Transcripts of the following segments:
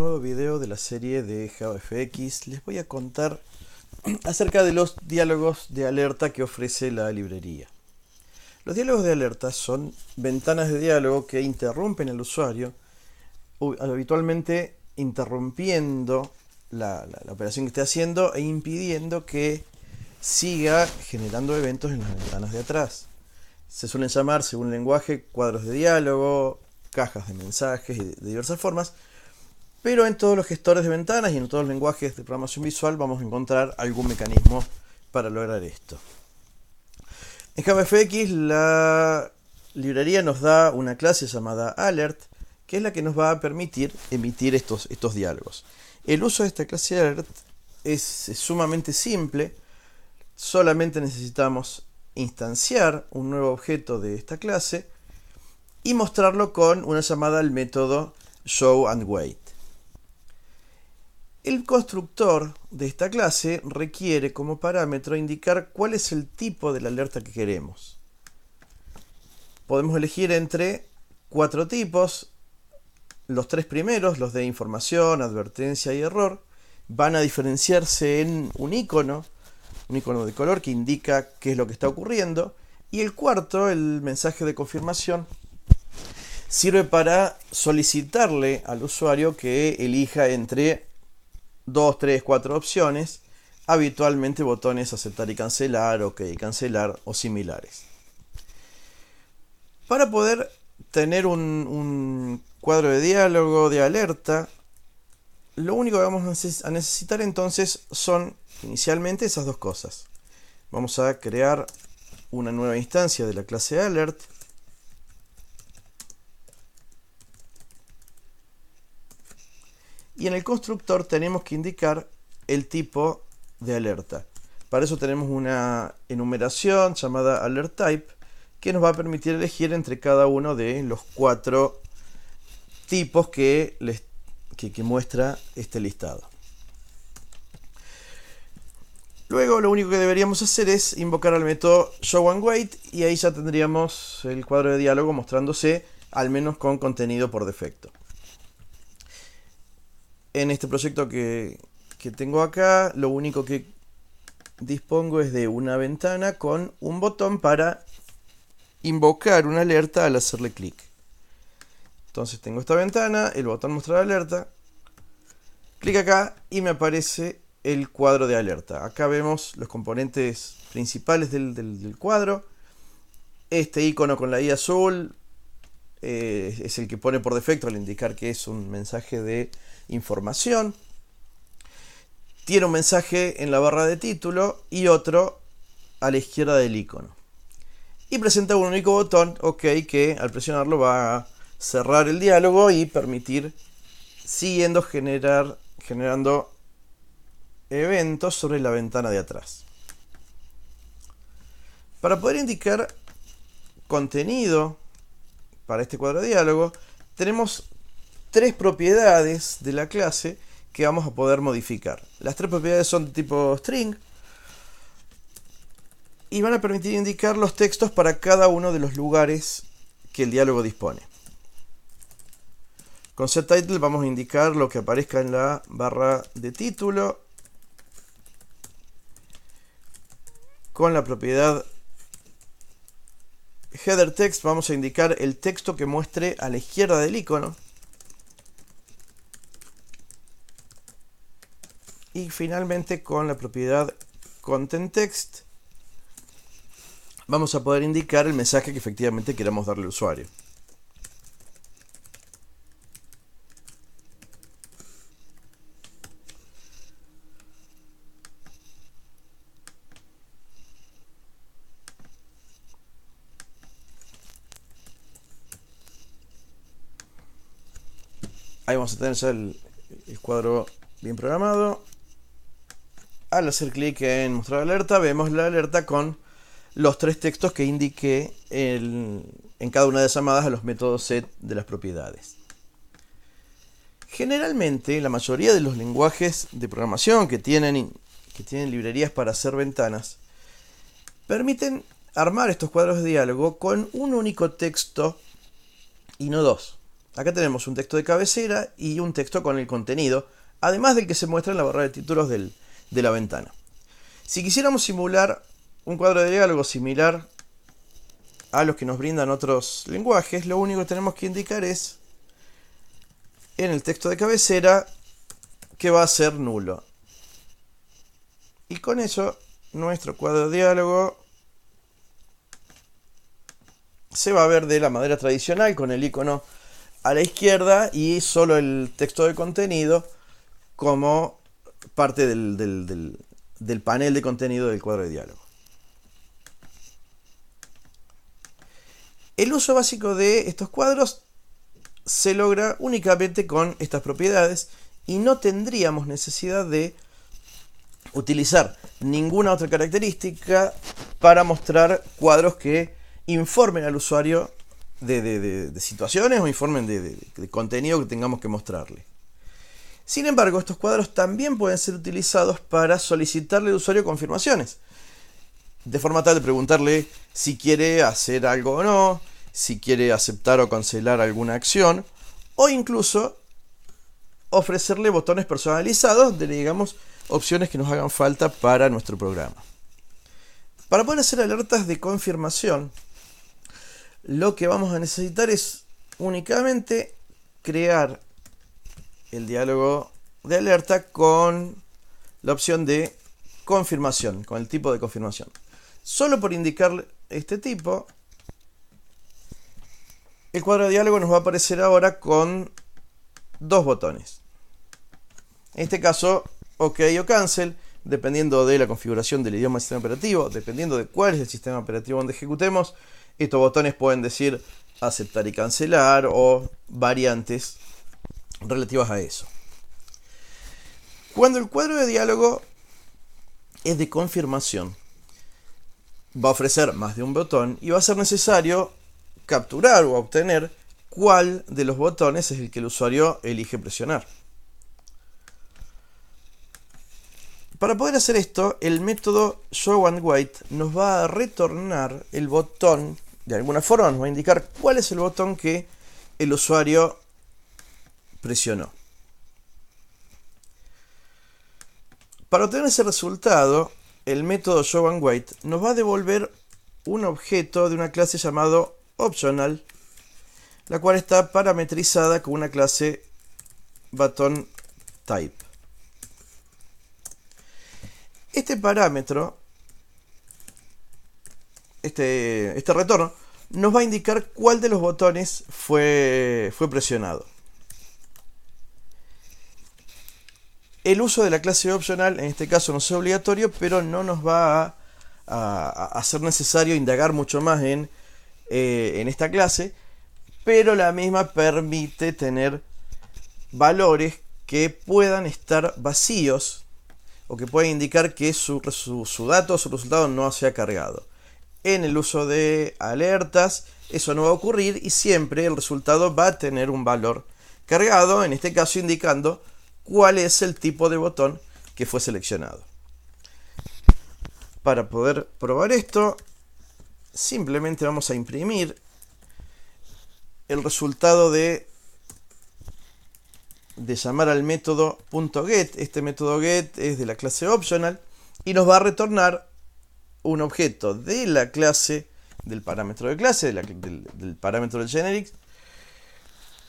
Nuevo video de la serie de JavaFX. Les voy a contar acerca de los diálogos de alerta que ofrece la librería. Los diálogos de alerta son ventanas de diálogo que interrumpen al usuario, habitualmente interrumpiendo la operación que esté haciendo e impidiendo que siga generando eventos en las ventanas de atrás. Se suelen llamar, según el lenguaje, cuadros de diálogo, cajas de mensajes de diversas formas. Pero en todos los gestores de ventanas y en todos los lenguajes de programación visual vamos a encontrar algún mecanismo para lograr esto. En JavaFX la librería nos da una clase llamada alert, que es la que nos va a permitir emitir estos diálogos. El uso de esta clase alert es sumamente simple. Solamente necesitamos instanciar un nuevo objeto de esta clase y mostrarlo con una llamada al método showAndWait. El constructor de esta clase requiere como parámetro indicar cuál es el tipo de la alerta que queremos. Podemos elegir entre 4 tipos. Los 3 primeros, los de información, advertencia y error, van a diferenciarse en un icono de color que indica qué es lo que está ocurriendo. Y el cuarto, el mensaje de confirmación, sirve para solicitarle al usuario que elija entre 2, 3, 4 opciones, habitualmente botones aceptar y cancelar, ok, cancelar o similares. Para poder tener un cuadro de diálogo de alerta, lo único que vamos a necesitar entonces son inicialmente esas dos cosas. Vamos a crear una nueva instancia de la clase alert. Y en el constructor tenemos que indicar el tipo de alerta. Para eso tenemos una enumeración llamada alertType que nos va a permitir elegir entre cada uno de los 4 tipos que muestra este listado. Luego lo único que deberíamos hacer es invocar al método showAndWait y ahí ya tendríamos el cuadro de diálogo mostrándose al menos con contenido por defecto. En este proyecto que tengo acá, lo único que dispongo es de una ventana con un botón para invocar una alerta al hacerle clic. Entonces tengo esta ventana, el botón mostrar alerta, clic acá y me aparece el cuadro de alerta. Acá vemos los componentes principales del cuadro. Este icono con la I azul es el que pone por defecto al indicar que es un mensaje de información. Tiene un mensaje en la barra de título y otro a la izquierda del icono. Y presenta un único botón, OK, que al presionarlo va a cerrar el diálogo y permitir siguiendo generando eventos sobre la ventana de atrás. Para poder indicar contenido para este cuadro de diálogo, tenemos 3 propiedades de la clase que vamos a poder modificar. Las 3 propiedades son de tipo string y van a permitir indicar los textos para cada uno de los lugares que el diálogo dispone. Con setTitle vamos a indicar lo que aparezca en la barra de título. Con la propiedad headerText vamos a indicar el texto que muestre a la izquierda del icono. Y finalmente con la propiedad contentText vamos a poder indicar el mensaje que efectivamente queramos darle al usuario. Ahí vamos a tener ya el cuadro bien programado. Al hacer clic en mostrar alerta, vemos la alerta con los 3 textos que indiqué en cada una de las llamadas a los métodos set de las propiedades. Generalmente, la mayoría de los lenguajes de programación que tienen librerías para hacer ventanas permiten armar estos cuadros de diálogo con un único texto y no 2. Acá tenemos un texto de cabecera y un texto con el contenido, además del que se muestra en la barra de títulos de la ventana. Si quisiéramos simular un cuadro de diálogo similar a los que nos brindan otros lenguajes, lo único que tenemos que indicar es en el texto de cabecera que va a ser nulo. Y con eso nuestro cuadro de diálogo se va a ver de la manera tradicional, con el icono a la izquierda y solo el texto de contenido como parte del panel de contenido del cuadro de diálogo. El uso básico de estos cuadros se logra únicamente con estas propiedades y no tendríamos necesidad de utilizar ninguna otra característica para mostrar cuadros que informen al usuario de situaciones o informen de contenido que tengamos que mostrarle. Sin embargo, estos cuadros también pueden ser utilizados para solicitarle al usuario confirmaciones, de forma tal de preguntarle si quiere hacer algo o no, si quiere aceptar o cancelar alguna acción, o incluso ofrecerle botones personalizados donde le digamos opciones que nos hagan falta para nuestro programa. Para poder hacer alertas de confirmación, lo que vamos a necesitar es únicamente crear el diálogo de alerta con la opción de confirmación, con el tipo de confirmación. Solo por indicar este tipo, el cuadro de diálogo nos va a aparecer ahora con dos botones. En este caso, OK o Cancel, dependiendo de la configuración del idioma del sistema operativo, dependiendo de cuál es el sistema operativo donde ejecutemos, estos botones pueden decir aceptar y cancelar o variantes relativas a eso. Cuando el cuadro de diálogo es de confirmación, va a ofrecer más de un botón y va a ser necesario capturar o obtener cuál de los botones es el que el usuario elige presionar. Para poder hacer esto, el método showAndWait nos va a retornar el botón, de alguna forma nos va a indicar cuál es el botón que el usuario presionó. Para obtener ese resultado, el método showAndWait nos va a devolver un objeto de una clase llamado optional, la cual está parametrizada con una clase buttonType. Este parámetro, este retorno, nos va a indicar cuál de los botones fue presionado. El uso de la clase optional en este caso no es obligatorio, pero no nos va a hacer necesario indagar mucho más en esta clase, pero la misma permite tener valores que puedan estar vacíos o que pueden indicar que su dato o su resultado no se ha cargado. En el uso de alertas eso no va a ocurrir y siempre el resultado va a tener un valor cargado, en este caso indicando cuál es el tipo de botón que fue seleccionado. Para poder probar esto, simplemente vamos a imprimir el resultado de llamar al método .get. Este método get es de la clase optional y nos va a retornar un objeto de la clase, del parámetro de clase, del parámetro del generic,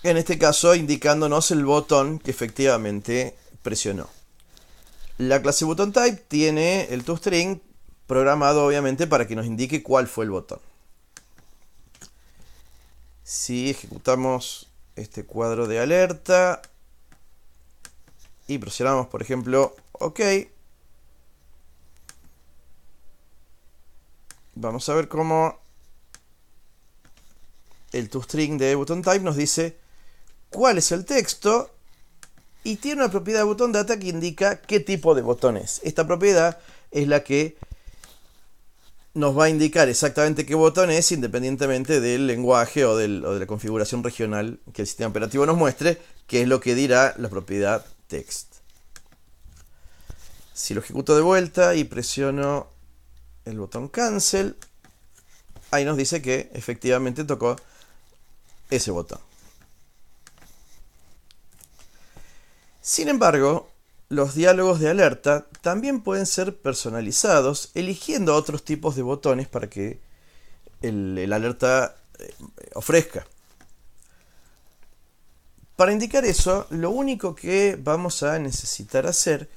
en este caso indicándonos el botón que efectivamente presionó. La clase buttonType tiene el toString programado obviamente para que nos indique cuál fue el botón. Si ejecutamos este cuadro de alerta y presionamos por ejemplo OK, vamos a ver cómo el toString de buttonType nos dice cuál es el texto y tiene una propiedad de buttonData que indica qué tipo de botón es. Esta propiedad es la que nos va a indicar exactamente qué botón es independientemente del lenguaje o de la configuración regional que el sistema operativo nos muestre, que es lo que dirá la propiedad text. Si lo ejecuto de vuelta y presiono el botón cancel, ahí nos dice que efectivamente tocó ese botón. Sin embargo, los diálogos de alerta también pueden ser personalizados eligiendo otros tipos de botones para que el alerta ofrezca. Para indicar eso, lo único que vamos a necesitar hacer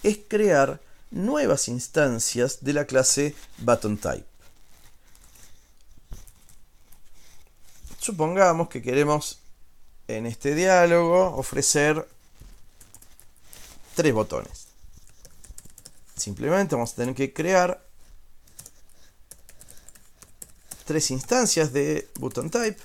es crear nuevas instancias de la clase ButtonType. Supongamos que queremos en este diálogo ofrecer 3 botones. Simplemente vamos a tener que crear 3 instancias de ButtonType.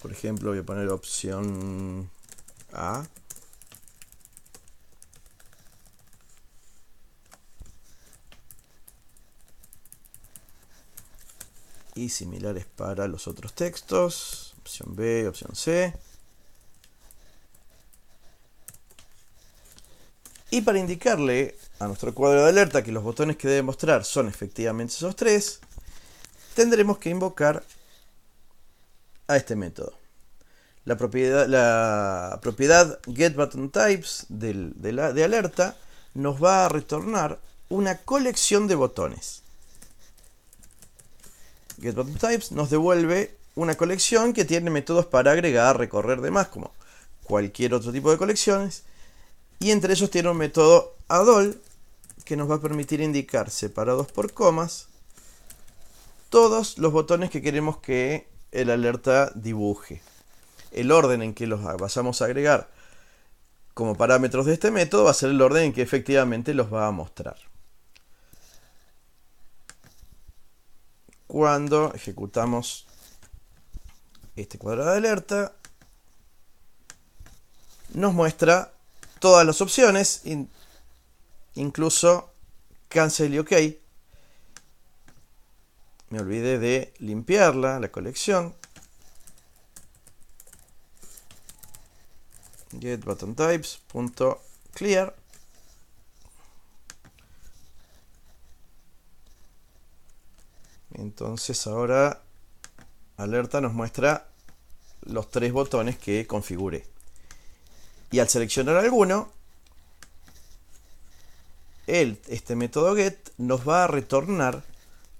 Por ejemplo, voy a poner opción A. Y similares para los otros textos. Opción B, opción C. Y para indicarle a nuestro cuadro de alerta que los botones que debe mostrar son efectivamente esos 3, tendremos que invocar a este método. La propiedad getButtonTypes de alerta nos va a retornar una colección de botones. GetButtonTypes nos devuelve una colección que tiene métodos para agregar, recorrer, demás, como cualquier otro tipo de colecciones. Y entre ellos tiene un método addAll que nos va a permitir indicar, separados por comas, todos los botones que queremos que el alerta dibuje. El orden en que los vayamos a agregar como parámetros de este método va a ser el orden en que efectivamente los va a mostrar. Cuando ejecutamos este cuadro de alerta, nos muestra todas las opciones, incluso cancel y OK. Me olvidé de limpiarla, la colección. getButtonTypes.clear. Entonces ahora alerta nos muestra los 3 botones que configuré. Y al seleccionar alguno, este método get nos va a retornar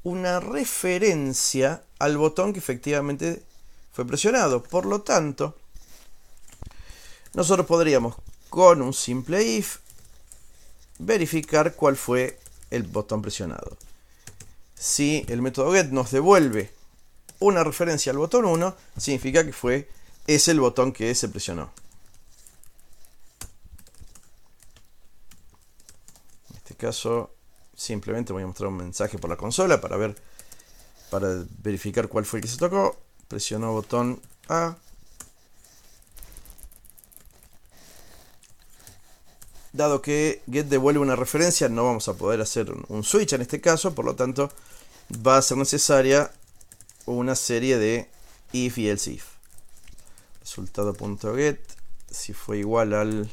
una referencia al botón que efectivamente fue presionado. Por lo tanto, nosotros podríamos con un simple if verificar cuál fue el botón presionado. Si el método get nos devuelve una referencia al botón 1, significa que es el botón que se presionó. En este caso, simplemente voy a mostrar un mensaje por la consola para verificar cuál fue el que se tocó. Presionó botón A. Dado que get devuelve una referencia, no vamos a poder hacer un switch en este caso, por lo tanto va a ser necesaria una serie de if y else if. Resultado.get, si fue igual al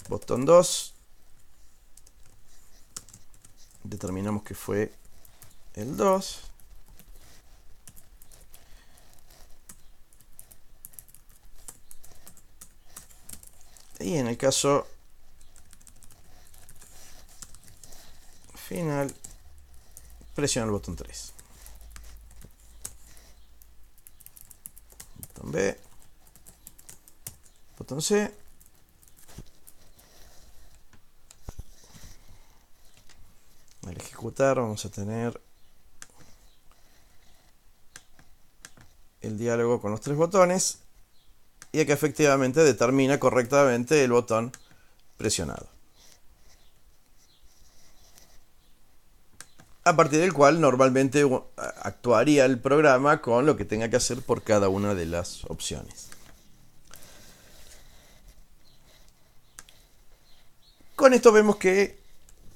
botón 2, determinamos que fue el 2. Y en el caso final, presiona el botón 3. Botón B. Botón C. Al ejecutar vamos a tener el diálogo con los 3 botones y que efectivamente determina correctamente el botón presionado. A partir del cual normalmente actuaría el programa con lo que tenga que hacer por cada una de las opciones. Con esto vemos que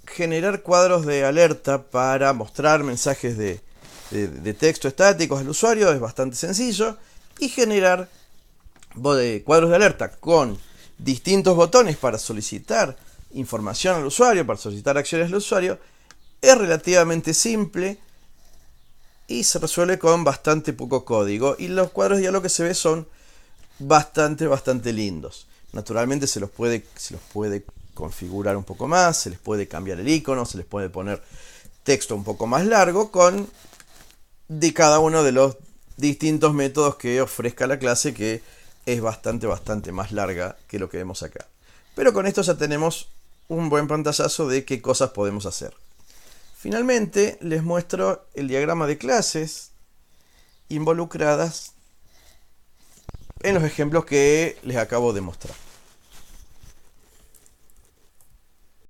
generar cuadros de alerta para mostrar mensajes de texto estáticos al usuario es bastante sencillo, y generar cuadros de alerta con distintos botones para solicitar información al usuario, para solicitar acciones al usuario, Es relativamente simple y se resuelve con bastante poco código. Y los cuadros de diálogo que se ve son bastante lindos. Naturalmente se los puede configurar un poco más, se les puede cambiar el icono, se les puede poner texto un poco más largo de cada uno de los distintos métodos que ofrezca la clase, que es bastante más larga que lo que vemos acá. Pero con esto ya tenemos un buen pantallazo de qué cosas podemos hacer. Finalmente les muestro el diagrama de clases involucradas en los ejemplos que les acabo de mostrar.